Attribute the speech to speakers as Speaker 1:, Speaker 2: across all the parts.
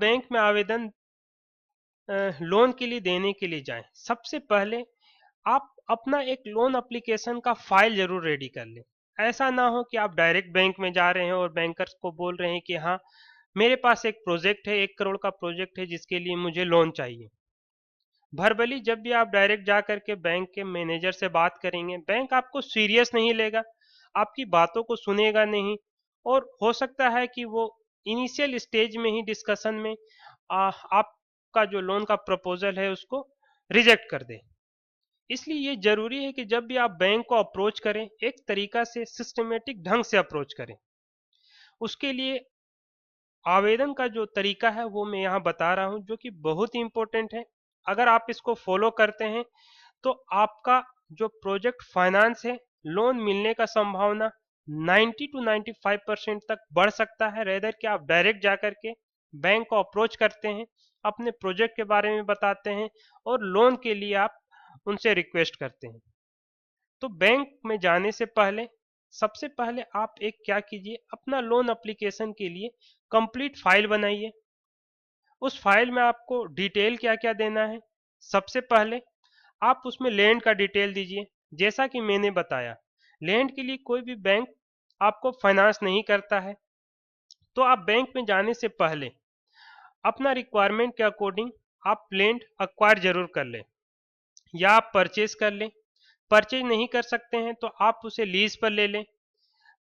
Speaker 1: Bank में आवेदन loan के लिए देने के लिए जाएं, सबसे पहले आप अपना एक लोन एप्लीकेशन का फाइल जरूर रेडी कर लें। ऐसा ना हो कि आप डायरेक्ट बैंक में जा रहे हैं और बैंकर्स को बोल रहे हैं कि हाँ, मेरे पास एक प्रोजेक्ट है, 1 करोड़ का प्रोजेक्ट है जिसके लिए मुझे लोन चाहिए। भरबली जब भी आप डायरेक्ट जा करके बैंक के मैनेजर से बात करेंगे, बैंक आपको सीरियस नहीं लेगा, आपकी बातों को सुनेगा नहीं, और हो सकता है कि वो इनिशियल स्टेज में ही डिस्कशन में आपका जो लोन का प्रपोजल है उसको रिजेक्ट कर दे। इसलिए ये जरूरी है कि जब भी आप बैंक को अप्रोच करें, एक तरीका से सिस्टमेटिक ढंग से अप्रोच करें। उसके लिए आवेदन का जो तरीका है वो मैं यहाँ बता रहा हूँ, जो कि बहुत ही इंपॉर्टेंट है। अगर आप इसको फॉलो करते हैं तो आपका जो प्रोजेक्ट फाइनेंस है, लोन मिलने का संभावना 90 to 95% तक बढ़ सकता है। रेदर कि आप डायरेक्ट जाकर के बैंक को अप्रोच करते हैं, अपने प्रोजेक्ट के बारे में बताते हैं और लोन के लिए आप उनसे रिक्वेस्ट करते हैं। तो बैंक में जाने से पहले सबसे पहले आप एक क्या कीजिए, अपना लोन एप्लीकेशन के लिए कंप्लीट फाइल बनाइए। उस फाइल में आपको डिटेल क्या क्या देना है, सबसे पहले आप उसमें लैंड का डिटेल दीजिए। जैसा कि मैंने बताया, लैंड के लिए कोई भी बैंक आपको फाइनेंस नहीं करता है, तो आप बैंक में जाने से पहले अपना रिक्वायरमेंट के अकॉर्डिंग आप लैंड अक्वायर जरूर कर लें या आप परचेज कर लें। परचेज नहीं कर सकते हैं तो आप उसे लीज पर ले लें,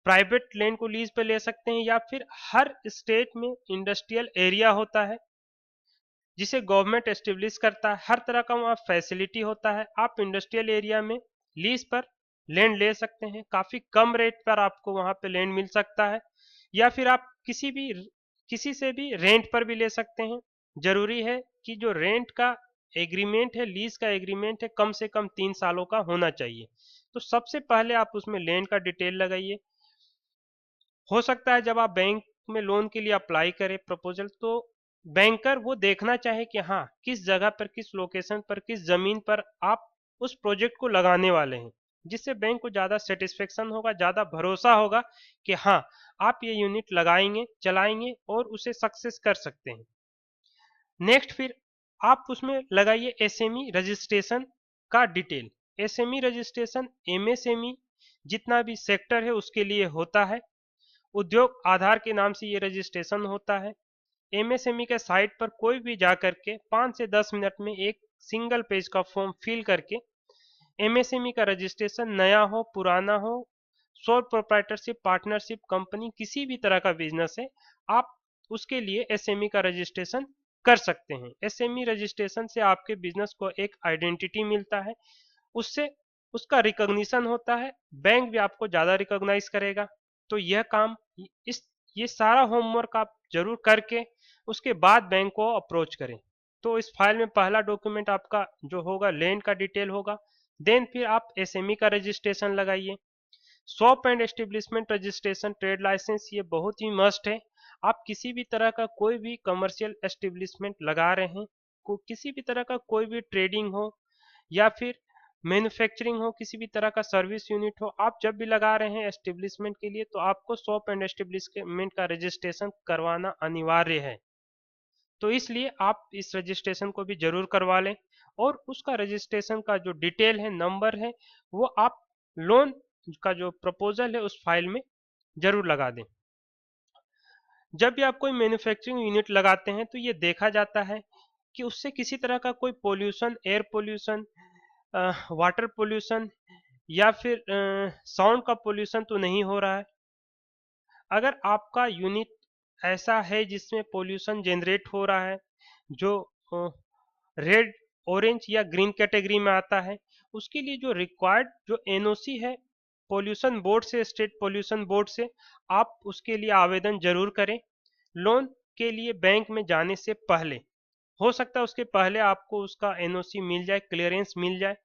Speaker 1: प्राइवेट लैंड को लीज पर ले सकते हैं, या फिर हर स्टेट में इंडस्ट्रियल एरिया होता है जिसे गवर्नमेंट एस्टेब्लिश करता है, हर तरह का वहाँ फैसिलिटी होता है। आप इंडस्ट्रियल एरिया में लीज पर लैंड ले सकते हैं, काफ़ी कम रेट पर आपको वहाँ पे लैंड मिल सकता है, या फिर आप किसी से भी रेंट पर भी ले सकते हैं। जरूरी है कि जो रेंट का एग्रीमेंट है, लीज का एग्रीमेंट है, कम से कम 3 सालों का होना चाहिए। तो सबसे पहले आप उसमें लैंड का डिटेल लगाइए। हो सकता है जब आप बैंक में लोन के लिए अप्लाई करें प्रपोजल, तो बैंकर वो देखना चाहे कि हाँ, किस जगह पर, किस लोकेशन पर, किस जमीन पर आप उस प्रोजेक्ट को लगाने वाले हैं, जिससे बैंक को ज़्यादा सेटिस्फेक्शन होगा, ज़्यादा भरोसा होगा कि हाँ, आप ये यूनिट लगाएंगे, चलाएंगे और उसे सक्सेस कर सकते हैं। नेक्स्ट फिर आप उसमें लगाइए एसएमई रजिस्ट्रेशन का डिटेल। एसएमई रजिस्ट्रेशन एमएसएमई जितना भी सेक्टर है उसके लिए होता है। उद्योग आधार के नाम से ये रजिस्ट्रेशन होता है। एमएसएमई के साइट पर कोई भी जा करके 5 से 10 मिनट में एक सिंगल पेज का फॉर्म फिल करके एमएसएमई का रजिस्ट्रेशन, नया हो पुराना हो, सोल प्रोप्राइटरशिप, पार्टनरशिप, कंपनी, किसी भी तरह का बिजनेस है, आप उसके लिए एसएमई का रजिस्ट्रेशन कर सकते हैं। एसएमई रजिस्ट्रेशन से आपके बिजनेस को एक आइडेंटिटी मिलता है, उससे उसका रिकॉग्निशन होता है, बैंक भी आपको ज़्यादा रिकॉग्नाइज करेगा। तो यह काम, इस ये सारा होमवर्क आप जरूर करके उसके बाद बैंक को अप्रोच करें। तो इस फाइल में पहला डॉक्यूमेंट आपका जो होगा लैंड का डिटेल होगा। देन फिर आप एसएमई का रजिस्ट्रेशन लगाइए। Shop and establishment registration, trade licence, ये बहुत ही मस्ट है। आप किसी भी तरह का कोई भी कमर्शियल एस्टेब्लिशमेंट लगा रहे हैं, किसी भी तरह का कोई भी ट्रेडिंग हो या फिर मैन्युफैक्चरिंग हो, किसी भी तरह का सर्विस यूनिट हो, आप जब भी लगा रहे हैं एस्टेब्लिशमेंट के लिए, तो आपको शॉप एंड एस्टेब्लिशमेंट का रजिस्ट्रेशन करवाना अनिवार्य है। तो इसलिए आप इस रजिस्ट्रेशन को भी जरूर करवा लें, और उसका रजिस्ट्रेशन का जो डिटेल है, नंबर है, वो आप लोन का जो प्रपोजल है उस फाइल में जरूर लगा दें। जब भी आप कोई मैन्युफैक्चरिंग यूनिट लगाते हैं तो ये देखा जाता है कि उससे किसी तरह का कोई pollution, air pollution, water pollution या फिर साउंड का पोल्यूशन तो नहीं हो रहा है। अगर आपका यूनिट ऐसा है जिसमें पोल्यूशन जनरेट हो रहा है, जो रेड, ऑरेंज या ग्रीन कैटेगरी में आता है, उसके लिए जो रिक्वायर्ड जो एनओसी है पोल्यूशन बोर्ड से, स्टेट पोल्यूशन बोर्ड से, आप उसके लिए आवेदन जरूर करें लोन के लिए बैंक में जाने से पहले। हो सकता है उसके पहले आपको उसका एनओसी मिल जाए, क्लियरेंस मिल जाए,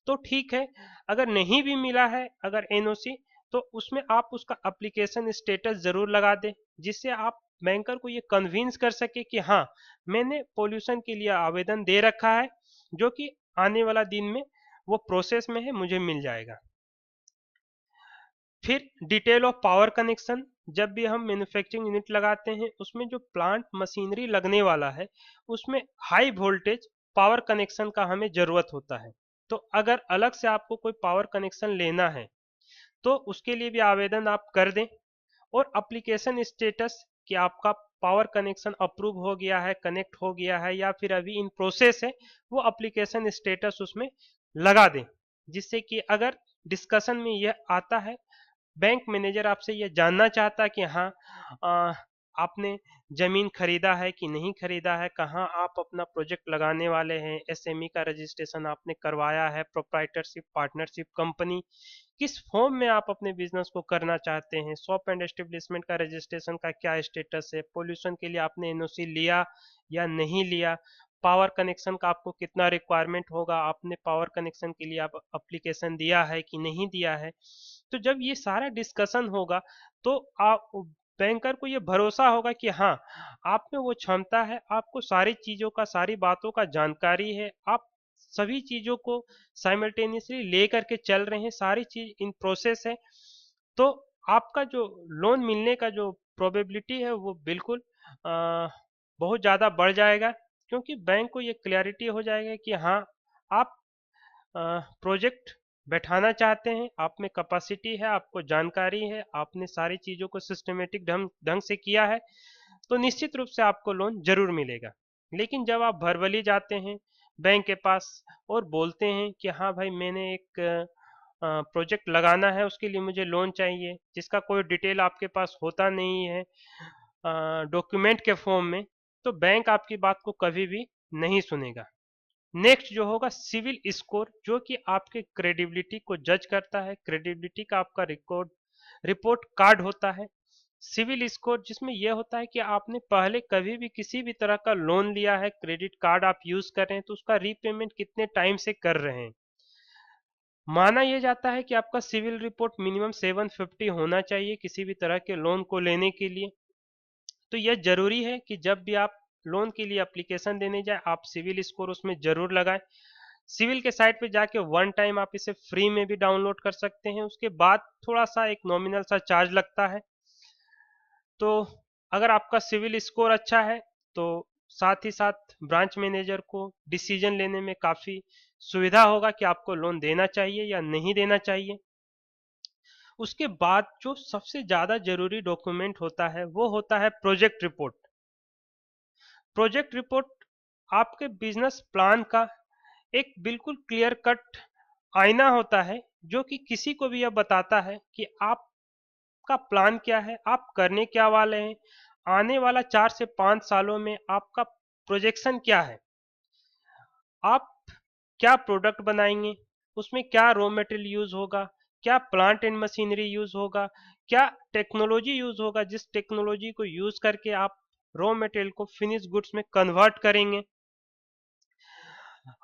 Speaker 1: तो ठीक है। अगर नहीं भी मिला है अगर एनओसी, तो उसमें आप उसका एप्लीकेशन स्टेटस जरूर लगा दें, जिससे आप बैंकर को ये कन्विंस कर सके कि हाँ, मैंने पोल्यूशन के लिए आवेदन दे रखा है, जो कि आने वाला दिन में वो प्रोसेस में है, मुझे मिल जाएगा। फिर डिटेल ऑफ पावर कनेक्शन, जब भी हम मैन्युफैक्चरिंग यूनिट लगाते हैं उसमें जो प्लांट मशीनरी लगने वाला है उसमें हाई वोल्टेज पावर कनेक्शन का हमें ज़रूरत होता है। तो अगर अलग से आपको कोई पावर कनेक्शन लेना है तो उसके लिए भी आवेदन आप कर दें। और एप्लीकेशन स्टेटस कि आपका पावर कनेक्शन अप्रूव हो गया है, कनेक्ट हो गया है या फिर अभी इन प्रोसेस है, वो एप्लीकेशन स्टेटस उसमें लगा दें। जिससे कि अगर डिस्कशन में यह आता है, बैंक मैनेजर आपसे यह जानना चाहता है कि हाँ आपने जमीन खरीदा है कि नहीं खरीदा है, कहाँ आप अपना प्रोजेक्ट लगाने वाले हैं, एसएमई का रजिस्ट्रेशन आपने करवाया है, प्रोप्राइटरशिप, पार्टनरशिप, कंपनी किस फॉर्म में आप अपने बिजनेस को करना चाहते हैं, शॉप एंड एस्टेब्लिशमेंट का रजिस्ट्रेशन का क्या स्टेटस है, पोल्यूशन के लिए आपने एनओसी लिया या नहीं लिया, पावर कनेक्शन का आपको कितना रिक्वायरमेंट होगा, आपने पावर कनेक्शन के लिए आप एप्लीकेशन दिया है कि नहीं दिया है। तो जब ये सारा डिस्कशन होगा तो आप बैंकर को ये भरोसा होगा कि हाँ आप में वो क्षमता है, आपको सारी चीज़ों का, सारी बातों का जानकारी है, आप सभी चीज़ों को साइमल्टेनियसली लेकर के चल रहे हैं, सारी चीज़ इन प्रोसेस है। तो आपका जो लोन मिलने का जो प्रोबेबिलिटी है वो बिल्कुल बहुत ज़्यादा बढ़ जाएगा, क्योंकि बैंक को ये क्लैरिटी हो जाएगा कि हाँ आप प्रोजेक्ट बैठाना चाहते हैं, आप में कैपेसिटी है, आपको जानकारी है, आपने सारी चीज़ों को सिस्टमेटिक ढंग ढंग से किया है, तो निश्चित रूप से आपको लोन जरूर मिलेगा। लेकिन जब आप भरबली जाते हैं बैंक के पास और बोलते हैं कि हाँ भाई मैंने एक प्रोजेक्ट लगाना है, उसके लिए मुझे लोन चाहिए, जिसका कोई डिटेल आपके पास होता नहीं है डॉक्यूमेंट के फॉर्म में, तो बैंक आपकी बात को कभी भी नहीं सुनेगा। नेक्स्ट जो होगा सिविल स्कोर, जो कि आपके क्रेडिबिलिटी को जज करता है। क्रेडिबिलिटी का आपका रिपोर्ट कार्ड होता है। सिविल स्कोर जिसमें यह होता है कि आपने पहले कभी भी किसी भी तरह का लोन लिया है, क्रेडिट कार्ड आप यूज कर रहे हैं, तो उसका रीपेमेंट कितने टाइम से कर रहे हैं। माना यह जाता है कि आपका सिविल रिपोर्ट मिनिमम 750 होना चाहिए किसी भी तरह के लोन को लेने के लिए। तो यह जरूरी है कि जब भी आप लोन के लिए एप्लीकेशन देने जाए आप सिविल स्कोर उसमें जरूर लगाएं। सिविल के साइट पे जाके वन टाइम आप इसे फ्री में भी डाउनलोड कर सकते हैं, उसके बाद थोड़ा सा एक नॉमिनल सा चार्ज लगता है। तो अगर आपका सिविल स्कोर अच्छा है तो साथ ही साथ ब्रांच मैनेजर को डिसीजन लेने में काफ़ी सुविधा होगा कि आपको लोन देना चाहिए या नहीं देना चाहिए। उसके बाद जो सबसे ज़्यादा जरूरी डॉक्यूमेंट होता है वो होता है प्रोजेक्ट रिपोर्ट। प्रोजेक्ट रिपोर्ट आपके बिजनेस प्लान का एक बिल्कुल क्लियर कट आईना होता है, जो कि किसी को भी यह बताता है कि आपका प्लान क्या है, आप करने क्या वाले हैं, आने वाला 4 से 5 सालों में आपका प्रोजेक्शन क्या है, आप क्या प्रोडक्ट बनाएंगे, उसमें क्या रॉ मटेरियल यूज होगा, क्या प्लांट एंड मशीनरी यूज होगा, क्या टेक्नोलॉजी यूज होगा, जिस टेक्नोलॉजी को यूज करके आप रॉ मटेरियल को फिनिश गुड्स में कन्वर्ट करेंगे,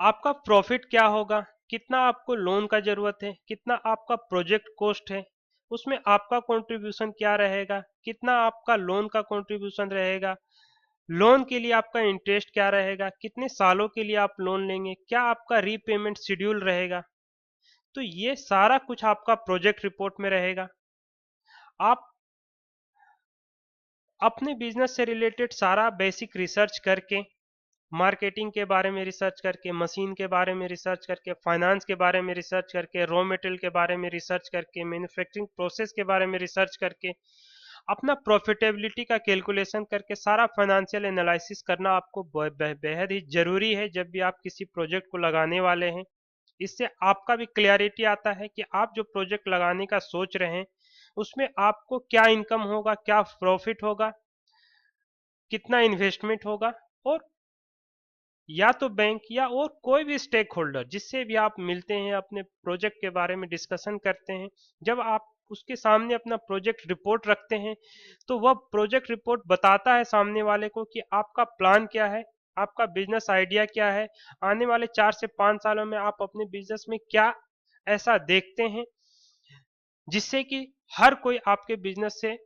Speaker 1: आपका प्रॉफिट क्या होगा, कितना आपको लोन का जरूरत है, कितना आपका प्रोजेक्ट कॉस्ट है, उसमें आपका कंट्रीब्यूशन क्या रहेगा, कितना आपका लोन का कंट्रीब्यूशन रहेगा, लोन के लिए आपका इंटरेस्ट क्या रहेगा, कितने सालों के लिए आप लोन लेंगे, क्या आपका रीपेमेंट शेड्यूल रहेगा। तो ये सारा कुछ आपका प्रोजेक्ट रिपोर्ट में रहेगा। आप अपने बिजनेस से रिलेटेड सारा बेसिक रिसर्च करके, मार्केटिंग के बारे में रिसर्च करके, मशीन के बारे में रिसर्च करके, फाइनेंस के बारे में रिसर्च करके, रॉ मटेरियल के बारे में रिसर्च करके, मैन्युफैक्चरिंग प्रोसेस के बारे में रिसर्च करके, अपना प्रॉफिटेबिलिटी का कैलकुलेशन करके सारा फाइनेंशियल एनालिसिस करना आपको बेहद ही जरूरी है जब भी आप किसी प्रोजेक्ट को लगाने वाले हैं। इससे आपका भी क्लियरिटी आता है कि आप जो प्रोजेक्ट लगाने का सोच रहे हैं उसमें आपको क्या इनकम होगा, क्या प्रॉफिट होगा, कितना इन्वेस्टमेंट होगा, और या तो बैंक या और कोई भी स्टेक होल्डर जिससे भी आप मिलते हैं, अपने प्रोजेक्ट के बारे में डिस्कशन करते हैं, जब आप उसके सामने अपना प्रोजेक्ट रिपोर्ट रखते हैं तो वह प्रोजेक्ट रिपोर्ट बताता है सामने वाले को कि आपका प्लान क्या है, आपका बिजनेस आइडिया क्या है, आने वाले 4 से 5 सालों में आप अपने बिजनेस में क्या ऐसा देखते हैं जिससे कि हर कोई आपके बिजनेस से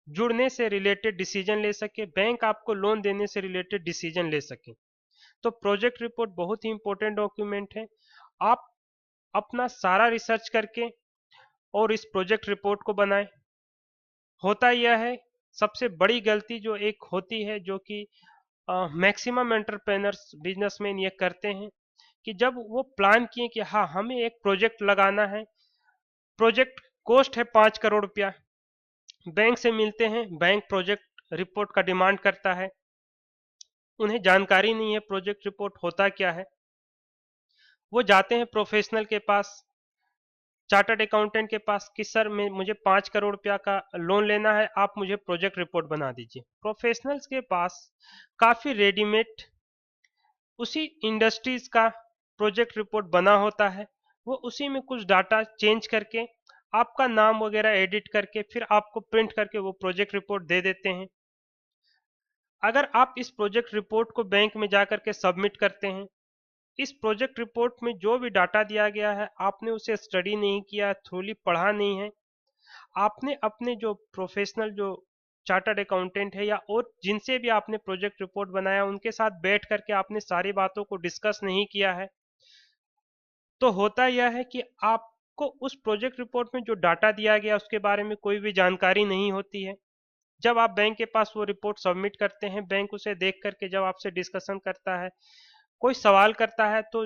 Speaker 1: जुड़ने से रिलेटेड डिसीजन ले सके, बैंक आपको लोन देने से रिलेटेड डिसीजन ले सके। तो प्रोजेक्ट रिपोर्ट बहुत ही इंपॉर्टेंट डॉक्यूमेंट है। आप अपना सारा रिसर्च करके और इस प्रोजेक्ट रिपोर्ट को बनाएं। होता यह है, सबसे बड़ी गलती जो एक होती है, जो कि मैक्सिमम एंटरप्रेनर्स बिजनेसमैन ये करते हैं, कि जब वो प्लान किए कि हाँ हमें एक प्रोजेक्ट लगाना है, प्रोजेक्ट कॉस्ट है 5 करोड़ रुपया, बैंक से मिलते हैं, बैंक प्रोजेक्ट रिपोर्ट का डिमांड करता है, उन्हें जानकारी नहीं है प्रोजेक्ट रिपोर्ट होता क्या है। वो जाते हैं प्रोफेशनल के पास, चार्टर्ड अकाउंटेंट के पास, कि सर मैं मुझे 5 करोड़ रुपया का लोन लेना है, आप मुझे प्रोजेक्ट रिपोर्ट बना दीजिए। प्रोफेशनल्स के पास काफ़ी रेडीमेड उसी इंडस्ट्रीज का प्रोजेक्ट रिपोर्ट बना होता है, वो उसी में कुछ डाटा चेंज करके, आपका नाम वगैरह एडिट करके, फिर आपको प्रिंट करके वो प्रोजेक्ट रिपोर्ट दे देते हैं। अगर आप इस प्रोजेक्ट रिपोर्ट को बैंक में जा करके सबमिट करते हैं, इस प्रोजेक्ट रिपोर्ट में जो भी डाटा दिया गया है, आपने उसे स्टडी नहीं किया, थोड़ी पढ़ा नहीं है, आपने अपने जो प्रोफेशनल जो चार्टर्ड अकाउंटेंट है या और जिनसे भी आपने प्रोजेक्ट रिपोर्ट बनाया, उनके साथ बैठ करके आपने सारी बातों को डिस्कस नहीं किया है, तो होता यह है कि आपको उस प्रोजेक्ट रिपोर्ट में जो डाटा दिया गया उसके बारे में कोई भी जानकारी नहीं होती है। जब आप बैंक के पास वो रिपोर्ट सबमिट करते हैं, बैंक उसे देख करके जब आपसे डिस्कशन करता है, कोई सवाल करता है, तो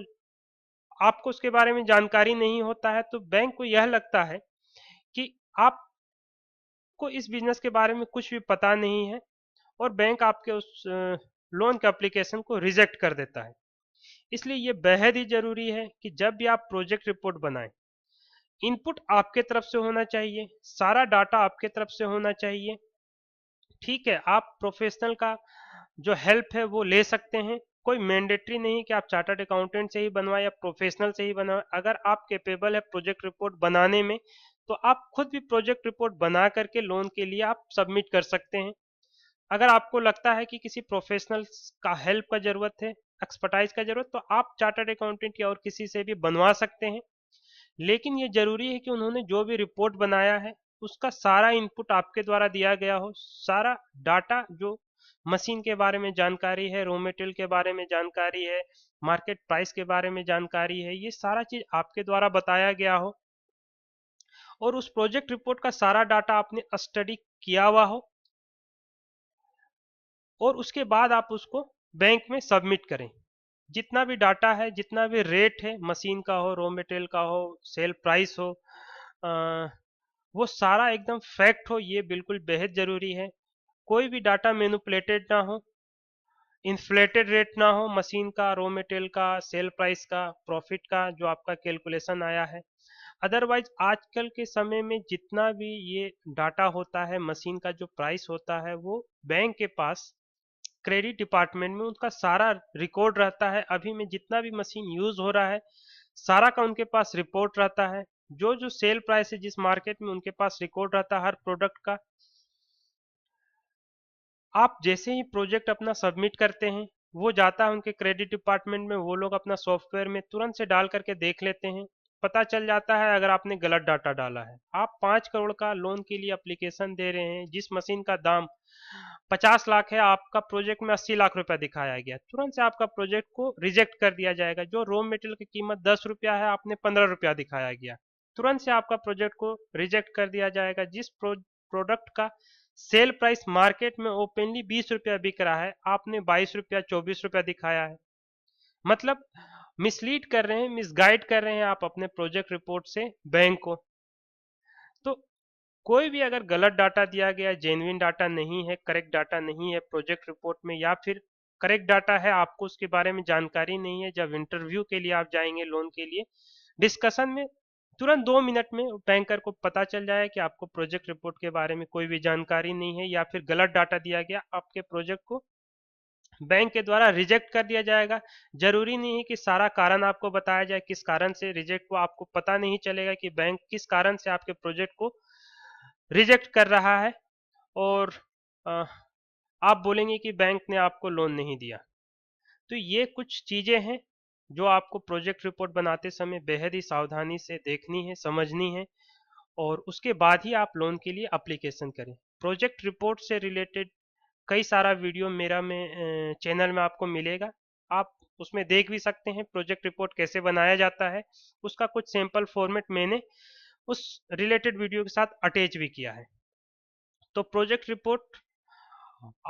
Speaker 1: आपको उसके बारे में जानकारी नहीं होता है, तो बैंक को यह लगता है कि आपको इस बिजनेस के बारे में कुछ भी पता नहीं है, और बैंक आपके उस लोन के एप्लीकेशन को रिजेक्ट कर देता है। इसलिए ये बेहद ही जरूरी है कि जब भी आप प्रोजेक्ट रिपोर्ट बनाएं, इनपुट आपके तरफ से होना चाहिए, सारा डाटा आपके तरफ से होना चाहिए। ठीक है, आप प्रोफेशनल का जो हेल्प है वो ले सकते हैं, कोई मैंडेटरी नहीं कि आप चार्टर्ड अकाउंटेंट से ही बनवाएं या प्रोफेशनल से ही बनवाएं। अगर आप कैपेबल है प्रोजेक्ट रिपोर्ट बनाने में, तो आप खुद भी प्रोजेक्ट रिपोर्ट बना करके लोन के लिए आप सबमिट कर सकते हैं। अगर आपको लगता है कि किसी प्रोफेशनल का हेल्प का जरूरत है, एक्सपर्टाइज का जरूरत, तो आप चार्टर्ड अकाउंटेंट या और किसी से भी बनवा सकते हैं। लेकिन ये जरूरी है कि उन्होंने जो भी रिपोर्ट बनाया है, उसका सारा इनपुट आपके द्वारा दिया गया हो, सारा डाटा, जो मशीन के बारे में जानकारी है, रॉ मटेरियल के बारे में जानकारी है, मार्केट प्राइस के बारे में जानकारी है, ये सारा चीज आपके द्वारा बताया गया हो, और उस प्रोजेक्ट रिपोर्ट का सारा डाटा आपने स्टडी किया हुआ हो, और उसके बाद आप उसको बैंक में सबमिट करें। जितना भी डाटा है, जितना भी रेट है, मशीन का हो, रॉ मटेरियल का हो, सेल प्राइस हो, वो सारा एकदम फैक्ट हो, ये बिल्कुल बेहद जरूरी है। कोई भी डाटा मैनिपुलेटेड ना हो, इन्फ्लेटेड रेट ना हो, मशीन का, रॉ मटेरियल का, सेल प्राइस का, प्रॉफिट का जो आपका कैलकुलेशन आया है। अदरवाइज आजकल के समय में जितना भी ये डाटा होता है, मशीन का जो प्राइस होता है, वो बैंक के पास क्रेडिट डिपार्टमेंट में उनका सारा रिकॉर्ड रहता है। अभी में जितना भी मशीन यूज हो रहा है, सारा का उनके पास रिपोर्ट रहता है। जो जो सेल प्राइस है जिस मार्केट में, उनके पास रिकॉर्ड रहता है हर प्रोडक्ट का। आप जैसे ही प्रोजेक्ट अपना सबमिट करते हैं, वो जाता है उनके क्रेडिट डिपार्टमेंट में, वो लोग अपना सॉफ्टवेयर में तुरंत से डाल करके देख लेते हैं। पता चल जाता है अगर आपने गलत डाटा डाला है। आप 5 करोड़ का लोन के लिए एप्लीकेशन दे रहे हैं, जिस मशीन का दाम 50 लाख है, आपका प्रोजेक्ट में 80 लाख रुपया दिखाया गया, तुरंत से आपका प्रोजेक्ट को रिजेक्ट कर दिया जाएगा। जो रॉ मटेरियल की कीमत 10 रुपया है, आपने 15 रुपया दिखाया गया, तुरंत से आपका प्रोजेक्ट को रिजेक्ट कर दिया जाएगा। जिस प्रोडक्ट का सेल प्राइस मार्केट में ओपनली 20 रुपया बिक रहा है, आपने 22 रुपया 24 रुपया दिखाया है। मतलब मिसलीड कर रहे हैं, मिसगाइड कर रहे हैं आप अपने प्रोजेक्ट रिपोर्ट से बैंक को। तो कोई भी अगर गलत डाटा दिया गया, जेन्युइन डाटा नहीं है, करेक्ट डाटा नहीं है प्रोजेक्ट रिपोर्ट में, या फिर करेक्ट डाटा है, आपको उसके बारे में जानकारी नहीं है, जब इंटरव्यू के लिए आप जाएंगे लोन के लिए, डिस्कशन में तुरंत 2 मिनट में बैंकर को पता चल जाए कि आपको प्रोजेक्ट रिपोर्ट के बारे में कोई भी जानकारी नहीं है, या फिर गलत डाटा दिया गया, आपके प्रोजेक्ट को बैंक के द्वारा रिजेक्ट कर दिया जाएगा। जरूरी नहीं है कि सारा कारण आपको बताया जाए, किस कारण से रिजेक्ट हुआ, आपको पता नहीं चलेगा कि बैंक किस कारण से आपके प्रोजेक्ट को रिजेक्ट कर रहा है, और अ, आप बोलेंगे कि बैंक ने आपको लोन नहीं दिया। तो ये कुछ चीजें हैं जो आपको प्रोजेक्ट रिपोर्ट बनाते समय बेहद ही सावधानी से देखनी है, समझनी है, और उसके बाद ही आप लोन के लिए एप्लीकेशन करें। प्रोजेक्ट रिपोर्ट से रिलेटेड कई सारा वीडियो मेरा में चैनल में आपको मिलेगा, आप उसमें देख भी सकते हैं प्रोजेक्ट रिपोर्ट कैसे बनाया जाता है। उसका कुछ सैंपल फॉर्मेट मैंने उस रिलेटेड वीडियो के साथ अटैच भी किया है। तो प्रोजेक्ट रिपोर्ट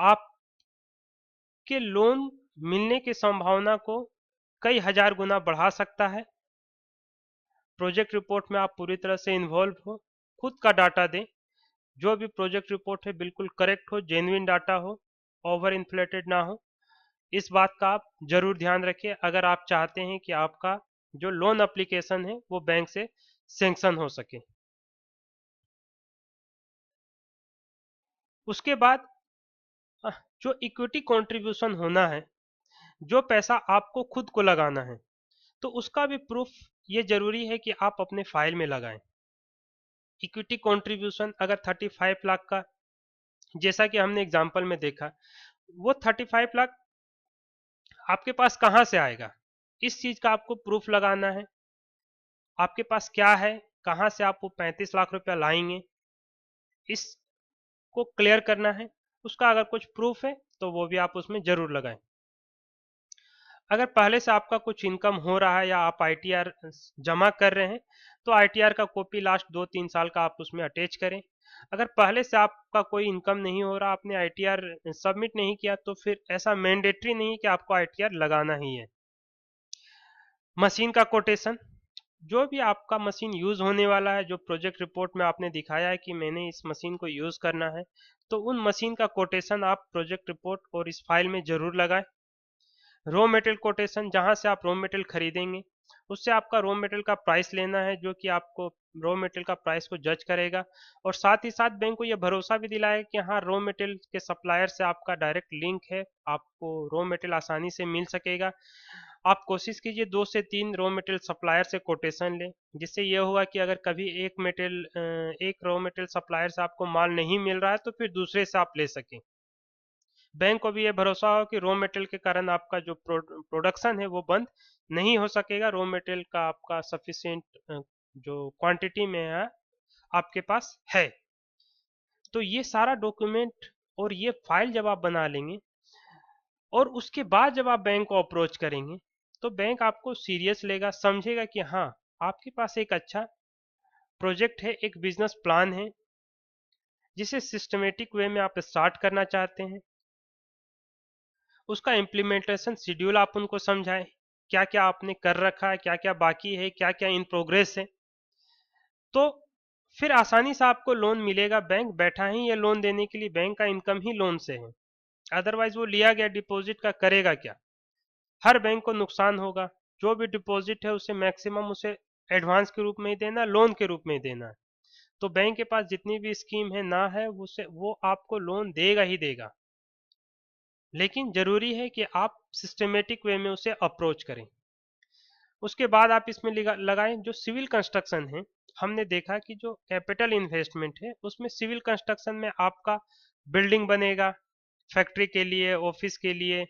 Speaker 1: आपके लोन मिलने की संभावना को कई हजार गुना बढ़ा सकता है। प्रोजेक्ट रिपोर्ट में आप पूरी तरह से इन्वॉल्व हो, खुद का डाटा दें, जो भी प्रोजेक्ट रिपोर्ट है बिल्कुल करेक्ट हो, जेन्युइन डाटा हो, ओवर इन्फ्लेटेड ना हो। इस बात का आप जरूर ध्यान रखिए अगर आप चाहते हैं कि आपका जो लोन एप्लीकेशन है वो बैंक से सैंक्शन हो सके। उसके बाद जो इक्विटी कंट्रीब्यूशन होना है, जो पैसा आपको खुद को लगाना है, तो उसका भी प्रूफ ये जरूरी है कि आप अपने फाइल में लगाएं। इक्विटी कंट्रीब्यूशन अगर 35 लाख का, जैसा कि हमने एग्जांपल में देखा, वो 35 लाख आपके पास कहां से आएगा, इस चीज का आपको प्रूफ लगाना है। आपके पास क्या है, कहां से आप वो 35 लाख रुपया लाएंगे, इसको क्लियर करना है। उसका अगर कुछ प्रूफ है तो वो भी आप उसमें जरूर लगाएं। अगर पहले से आपका कुछ इनकम हो रहा है या आप आईटीआर जमा कर रहे हैं, तो आईटीआर का कॉपी लास्ट 2-3 साल का आप उसमें अटैच करें। अगर पहले से आपका कोई इनकम नहीं हो रहा, आपने आईटीआर सबमिट नहीं किया, तो फिर ऐसा मैंडेटरी नहीं कि आपको आईटीआर लगाना ही है। मशीन का कोटेशन, जो भी आपका मशीन यूज होने वाला है, जो प्रोजेक्ट रिपोर्ट में आपने दिखाया है कि मैंने इस मशीन को यूज करना है, तो उन मशीन का कोटेशन आप प्रोजेक्ट रिपोर्ट और इस फाइल में जरूर लगाएं। रॉ मटेरियल कोटेशन, जहां से आप रॉ मटेरियल खरीदेंगे, उससे आपका रॉ मटेरियल का प्राइस लेना है, जो कि आपको रॉ मटेरियल का प्राइस को जज करेगा। और साथ ही साथ बैंक को यह भरोसा भी दिलाएगा कि हाँ, रॉ मटेरियल के सप्लायर से आपका डायरेक्ट लिंक है, आपको रॉ मटेरियल आसानी से मिल सकेगा। आप कोशिश कीजिए 2 से 3 रॉ मटेरियल सप्लायर से कोटेशन लें, जिससे यह होगा कि अगर कभी एक रॉ मटेरियल सप्लायर से आपको माल नहीं मिल रहा है, तो फिर दूसरे से आप ले सकें। बैंक को भी ये भरोसा हो कि रॉ मटेरियल के कारण आपका जो प्रोडक्शन है वो बंद नहीं हो सकेगा, रॉ मटेरियल का आपका सफिशिएंट जो क्वांटिटी में है आपके पास है। तो ये सारा डॉक्यूमेंट और ये फाइल जब आप बना लेंगे और उसके बाद जब आप बैंक को अप्रोच करेंगे, तो बैंक आपको सीरियस लेगा, समझेगा कि हाँ, आपके पास एक अच्छा प्रोजेक्ट है, एक बिजनेस प्लान है, जिसे सिस्टमेटिक वे में आप स्टार्ट करना चाहते हैं। उसका इम्प्लीमेंटेशन शेड्यूल आप उनको समझाएं, क्या क्या आपने कर रखा है, क्या क्या बाकी है, क्या क्या इन प्रोग्रेस है। तो फिर आसानी से आपको लोन मिलेगा। बैंक बैठा ही ये लोन देने के लिए, बैंक का इनकम ही लोन से है, अदरवाइज वो लिया गया डिपॉजिट का करेगा क्या। हर बैंक को नुकसान होगा। जो भी डिपॉजिट है उसे मैक्सिमम उसे एडवांस के रूप में ही देना, लोन के रूप में ही देना है। तो बैंक के पास जितनी भी स्कीम है ना है, उसे वो आपको लोन देगा ही देगा, लेकिन जरूरी है कि आप सिस्टमेटिक वे में उसे अप्रोच करें। उसके बाद आप इसमें लगाएं जो सिविल कंस्ट्रक्शन है। हमने देखा कि जो कैपिटल इन्वेस्टमेंट है उसमें सिविल कंस्ट्रक्शन में आपका बिल्डिंग बनेगा, फैक्ट्री के लिए, ऑफिस के लिए,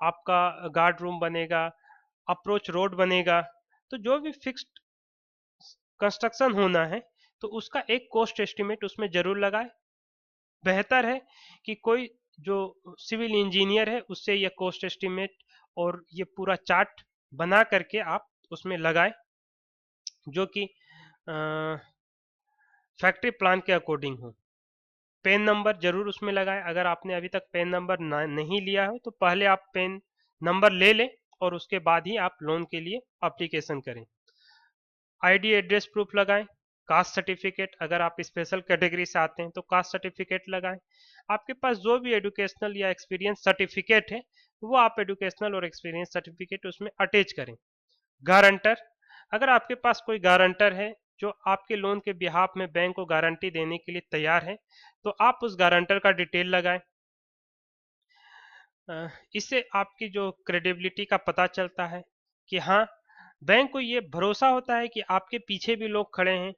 Speaker 1: आपका गार्ड रूम बनेगा, अप्रोच रोड बनेगा। तो जो भी फिक्स्ड कंस्ट्रक्शन होना है, तो उसका एक कॉस्ट एस्टिमेट उसमें जरूर लगाए। बेहतर है कि कोई जो सिविल इंजीनियर है उससे ये कॉस्ट एस्टिमेट और ये पूरा चार्ट बना करके आप उसमें लगाएं, जो कि फैक्ट्री प्लान के अकॉर्डिंग हो। पेन नंबर जरूर उसमें लगाएं। अगर आपने अभी तक पेन नंबर नहीं लिया हो, तो पहले आप पेन नंबर ले लें और उसके बाद ही आप लोन के लिए एप्लीकेशन करें। आईडी एड्रेस प्रूफ लगाएं। कास्ट सर्टिफिकेट, अगर आप स्पेशल कैटेगरी से आते हैं तो कास्ट सर्टिफिकेट लगाएं। आपके पास जो भी एजुकेशनल या एक्सपीरियंस सर्टिफिकेट है, वो आप एजुकेशनल और एक्सपीरियंस सर्टिफिकेट उसमें अटैच करें। गारंटर, अगर आपके पास कोई गारंटर है जो आपके लोन के बिहाफ में बैंक को गारंटी देने के लिए तैयार है, तो आप उस गारंटर का डिटेल लगाएं। इससे आपकी जो क्रेडिबिलिटी का पता चलता है कि हाँ, बैंक को ये भरोसा होता है कि आपके पीछे भी लोग खड़े हैं,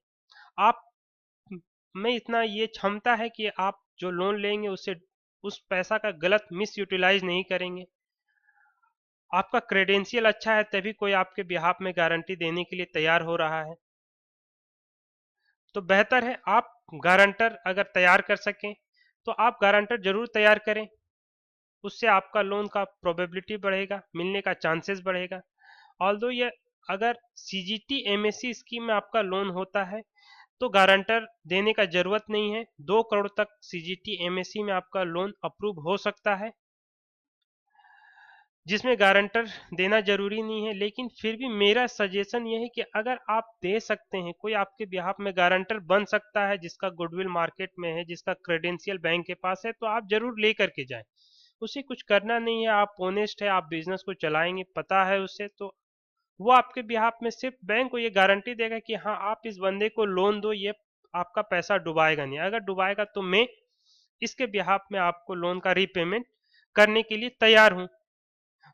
Speaker 1: आप में इतना ये क्षमता है कि आप जो लोन लेंगे उससे उस पैसा का गलत मिस यूटिलाइज नहीं करेंगे। आपका क्रेडेंशियल अच्छा है, तभी कोई आपके बिहाफ में गारंटी देने के लिए तैयार हो रहा है। तो बेहतर है आप गारंटर अगर तैयार कर सकें तो आप गारंटर जरूर तैयार करें। उससे आपका लोन का प्रोबेबिलिटी बढ़ेगा, मिलने का चांसेस बढ़ेगा। ऑल्दो ये अगर सीजीटी एमएससी स्कीम में आपका लोन होता है, तो गारंटर देने का जरूरत नहीं है। 2 करोड़ तक सीजीटी एमएससी में आपका लोन अप्रूव हो सकता है, जिसमें गारंटर देना जरूरी नहीं है। लेकिन फिर भी मेरा सजेशन यह है कि अगर आप दे सकते हैं, कोई आपके बिहाफ में गारंटर बन सकता है जिसका गुडविल मार्केट में है, जिसका क्रेडेंशियल बैंक के पास है, तो आप जरूर ले करके जाएं। उसे कुछ करना नहीं है, आप ऑनेस्ट है, आप बिजनेस को चलाएंगे, पता है उसे, तो वो आपके बिहाफ में सिर्फ बैंक को ये गारंटी देगा कि हाँ आप इस बंदे को लोन दो, ये आपका पैसा डुबाएगा नहीं। अगर डुबाएगा तो मैं इसके बिहाफ में आपको लोन का रीपेमेंट करने के लिए तैयार हूं।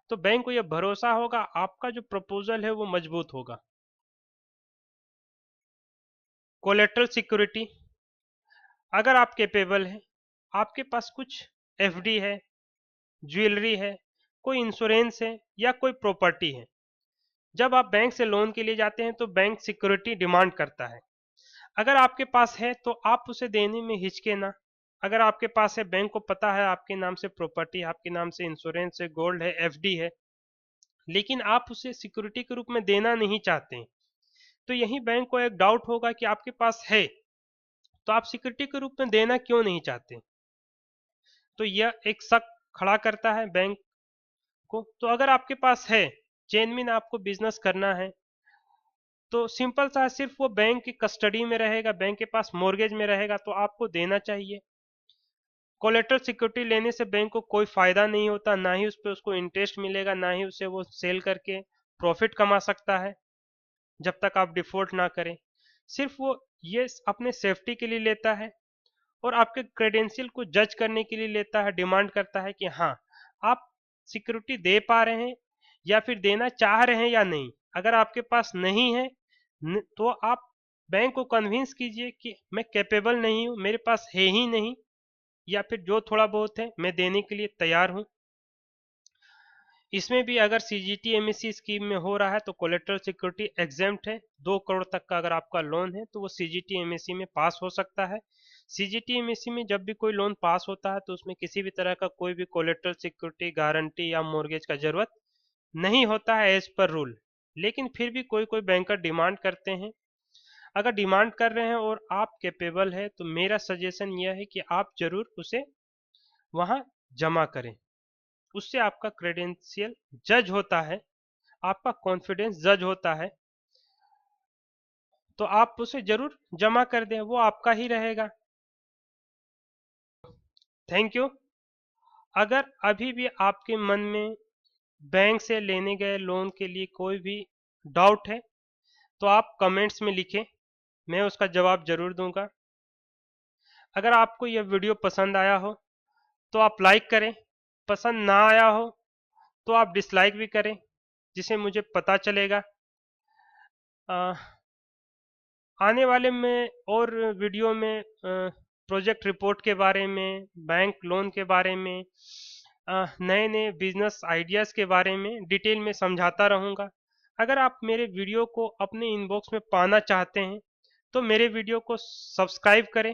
Speaker 1: तो बैंक को यह भरोसा होगा, आपका जो प्रपोजल है वो मजबूत होगा। कोलेट्रल सिक्योरिटी, अगर आप कैपेबल हैं, आपके पास कुछ एफडी है, ज्वेलरी है, कोई इंश्योरेंस है या कोई प्रॉपर्टी है, जब आप बैंक से लोन के लिए जाते हैं तो बैंक सिक्योरिटी डिमांड करता है। अगर आपके पास है तो आप उसे देने में हिचके ना। अगर आपके पास है, बैंक को पता है आपके नाम से प्रॉपर्टी, आपके नाम से इंश्योरेंस है, गोल्ड है, एफडी है, लेकिन आप उसे सिक्योरिटी के रूप में देना नहीं चाहते, तो यही बैंक को एक डाउट होगा कि आपके पास है तो आप सिक्योरिटी के रूप में देना क्यों नहीं चाहते। तो यह एक शक खड़ा करता है बैंक को। तो अगर आपके पास है, जेन्युइन आपको बिजनेस करना है, तो सिंपल सा सिर्फ वो बैंक की कस्टडी में रहेगा, बैंक के पास मॉर्गेज में रहेगा, तो आपको देना चाहिए। कोलेटरल सिक्योरिटी लेने से बैंक को कोई फायदा नहीं होता, ना ही उस पर उसको इंटरेस्ट मिलेगा, ना ही उसे वो सेल करके प्रॉफिट कमा सकता है जब तक आप डिफॉल्ट ना करें। सिर्फ वो ये अपने सेफ्टी के लिए लेता है और आपके क्रेडेंशियल को जज करने के लिए लेता है, डिमांड करता है कि हाँ आप सिक्योरिटी दे पा रहे हैं या फिर देना चाह रहे हैं या नहीं। अगर आपके पास नहीं है तो आप बैंक को कन्विंस कीजिए कि मैं कैपेबल नहीं हूँ, मेरे पास है ही नहीं, या फिर जो थोड़ा बहुत है मैं देने के लिए तैयार हूँ। इसमें भी अगर सीजीटी एमएससी स्कीम में हो रहा है तो कोलेटरल सिक्योरिटी एग्जेम्प्ट है। 2 करोड़ तक का अगर आपका लोन है तो वो सीजीटी एमएससी में पास हो सकता है। सीजीटी एमएससी में जब भी कोई लोन पास होता है तो उसमें किसी भी तरह का कोई भी कोलेटरल सिक्योरिटी, गारंटी या मॉर्गेज का जरूरत नहीं होता है एज पर रूल। लेकिन फिर भी कोई कोई बैंकर डिमांड करते हैं। अगर डिमांड कर रहे हैं और आप कैपेबल है तो मेरा सजेशन यह है कि आप जरूर उसे वहां जमा करें। उससे आपका क्रेडेंशियल जज होता है, आपका कॉन्फिडेंस जज होता है, तो आप उसे जरूर जमा कर दें, वो आपका ही रहेगा। Thank you. अगर अभी भी आपके मन में बैंक से लेने गए लोन के लिए कोई भी डाउट है तो आप कमेंट्स में लिखें, मैं उसका जवाब जरूर दूंगा। अगर आपको यह वीडियो पसंद आया हो तो आप लाइक करें, पसंद ना आया हो तो आप डिसलाइक भी करें, जिसे मुझे पता चलेगा। आने वाले में और वीडियो में प्रोजेक्ट रिपोर्ट के बारे में, बैंक लोन के बारे में, नए नए बिजनेस आइडियाज़ के बारे में डिटेल में समझाता रहूँगा। अगर आप मेरे वीडियो को अपने इनबॉक्स में पाना चाहते हैं तो मेरे वीडियो को सब्सक्राइब करें।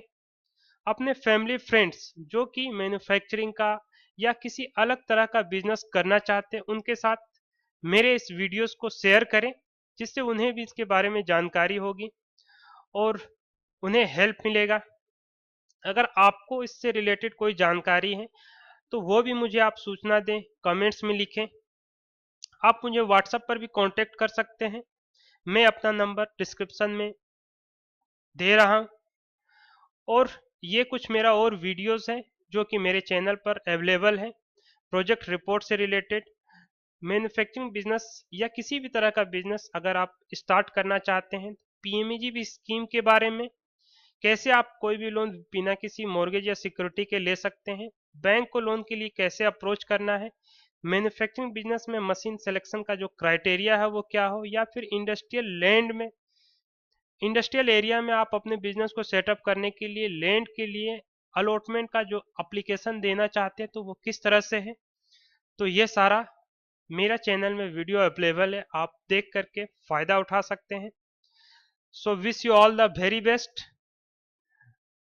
Speaker 1: अपने फैमिली फ्रेंड्स जो कि मैन्युफैक्चरिंग का या किसी अलग तरह का बिजनेस करना चाहते हैं उनके साथ मेरे इस वीडियोस को शेयर करें, जिससे उन्हें भी इसके बारे में जानकारी होगी और उन्हें हेल्प मिलेगा। अगर आपको इससे रिलेटेड कोई जानकारी है तो वो भी मुझे आप सूचना दें, कमेंट्स में लिखें। आप मुझे व्हाट्सएप पर भी कांटेक्ट कर सकते हैं, मैं अपना नंबर डिस्क्रिप्शन में दे रहा हूँ। और ये कुछ मेरा और वीडियोस हैं जो कि मेरे चैनल पर अवेलेबल है, प्रोजेक्ट रिपोर्ट से रिलेटेड, मैन्युफैक्चरिंग बिजनेस या किसी भी तरह का बिजनेस अगर आप स्टार्ट करना चाहते हैं, पीएमईजी स्कीम के बारे में, कैसे आप कोई भी लोन बिना किसी मॉर्गेज या सिक्योरिटी के ले सकते हैं, बैंक को लोन के लिए कैसे अप्रोच करना है, मैन्युफैक्चरिंग बिजनेस में मशीन सिलेक्शन का जो क्राइटेरिया है वो क्या हो, या फिर इंडस्ट्रियल लैंड में, इंडस्ट्रियल एरिया में आप अपने बिजनेस को सेटअप करने के लिए लैंड के लिए अलॉटमेंट का जो एप्लीकेशन देना चाहते हैं तो वो किस तरह से है, तो ये सारा मेरा चैनल में वीडियो अवेलेबल है, आप देख करके फ़ायदा उठा सकते हैं। So wish you all the very best,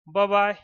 Speaker 1: bye bye.